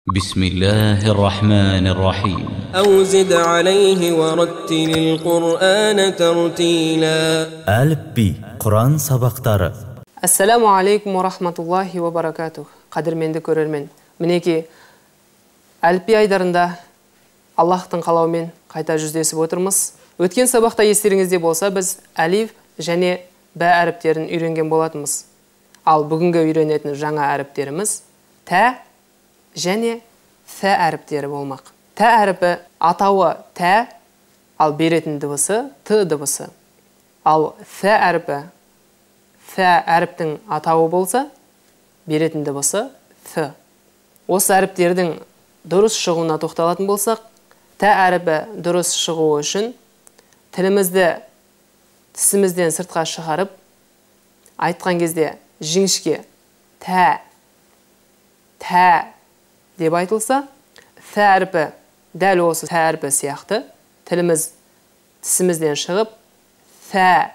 بسم الله الرحمن الرحيم أو زد عليه ورتل القرآن ترتيلا. Әліпби, Құран сабақтары. Ассаламу алейкум ва рахматуллахи ва баракатух. Қадірменді көрермен, мінеки әліпби айдарында Аллахтың қалауымен қайта жүздесіп отырмыз. Өткен сабақта естеріңізде болса, біз әлиф және бә әріптерін үйренген болатымыз. Ал бүгінгі үйренетін жаңа әріптеріміз тә және фә әріптері болмақ. Тә әріпі атауы тә, ал беретін дыбысы т дыбысы. Ал фә әріпі фә әріптің атауы болса, беретін дыбысы ф. Осы әріптердің дұрыс шығуына тоқталатын болсақ, тә әріпі дұрыс шығуы үшін тілімізді тісімізден сыртқа шығарып, айтқан кезде жіңішке тә деп айтылса, фә әріпі дәл осы тә әріпі сияқты тіліміз тісімізден шығып, фә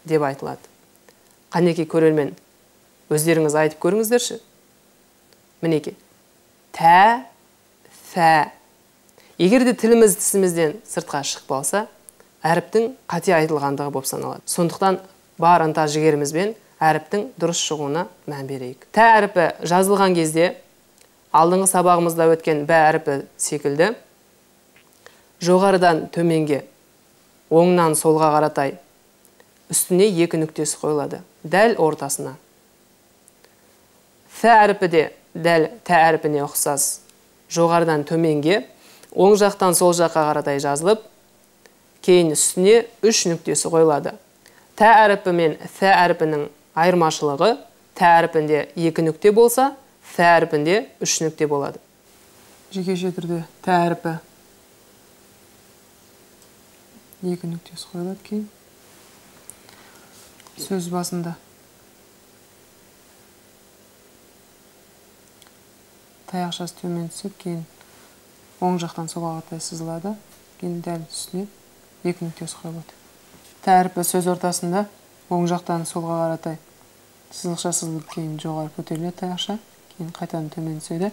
деп айтылады. Қанеке көрермен, өздеріңіз айтып көріңіздерші. Мінеке, тә, фә. Егерде тіліміз тісімізден сыртқа шықпалса, әріптің қате айтылғандығы болып саналады. Сондықтан бар ынта жігерімізбен әріптің дұрыс шығуына мән берейік. Тә әріпі жазылған кезде алдыңғы сабағымызда өткен бә әріпі секілді жоғарыдан төменге, оңнан солға қаратай үстіне екі нүктесі қойылады, дәл ортасына. Фә әріпі де дәл тә әріпіне ұқсас жоғарыдан төменге, оң жақтан сол жаққа қаратай жазылып, кейін үстіне үш нүктесі қойылады. Тә әріпі мен фә әріпінің айырмашылығы тә әріпінде екі нүкте болса, фә әріпінде үш нүкте болады. Жекеше түрде тә әріпі екі нүктесі қойылады, кейін сөз басында таяқшасы төмен түсіп, кейін оң жақтан солға қаратай сызылады, кейін дәл үстіне екі нүктесі қойылады. Тә әріпі сөз ортасында оң жақтан солға қаратай сызықша сызылып, кейін жоғары көтеріледі таяқша, кейін қайтадан төмен түседі.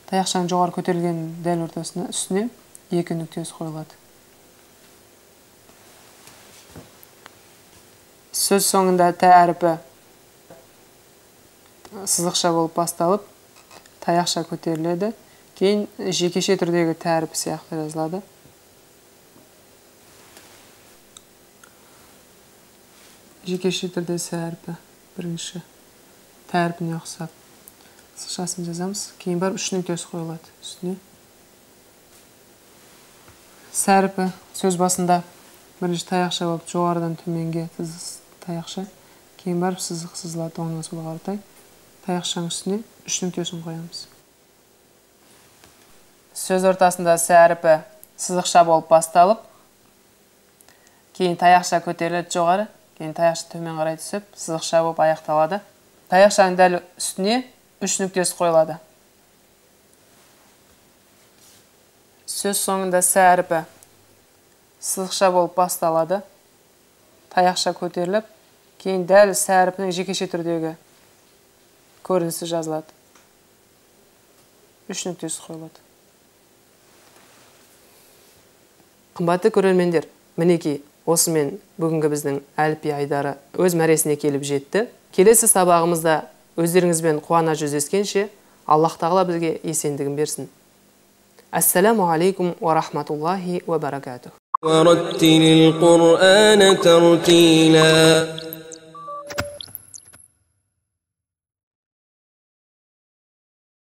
Таяқшаның жоғары көтерілген дәл ортасына үстіне екі нүктесі қойылады. Сөз соңында тә әріпі сызықша болып басталып, таяқша көтеріледі, кейін жекеше түрдегі тә әріпі сияқты жазылады. Жекеше түрде сә әріпі бірінші тә әріпіне ұқсап сызықшасын жазамыз, кейін барып үш нүктесі қойылады үстіне. Сә әріпі сөз басында бірінші таяқша болып жоғарыдан төменге таяқша, кейін барып сызық сызылады оңнан солға қаратай. Таяқшаның үстіне үш нүктесін қоямыз. Сөз ортасында сә әріпі сызықша болып басталып, кейін таяқша көтеріледі жоғары, кейін таяқша төмен қарай түсіп, сызықша болып аяқталады. Таяқшаның дәл үстіне үш нүктесі қойылады. Сөз соңында сә әріпі сызықша болып басталады, таяқша көтеріліп, кейін дәл сә әріпінің жекеше түрдегі көрінісі жазылады. Үш нүктесі қойылады. Қымбатты көрермендер, мінеки осымен бүгінгі біздің әліпби айдары өз мәресіне келіп жетті. Келесі сабағымызда өздеріңізбен қуана жүздескенше Аллах тағала бізге есендігін берсін. Ассаламу алейкум ва рахматуллахи ва баракатух. ورتل القرآن ترتيلا.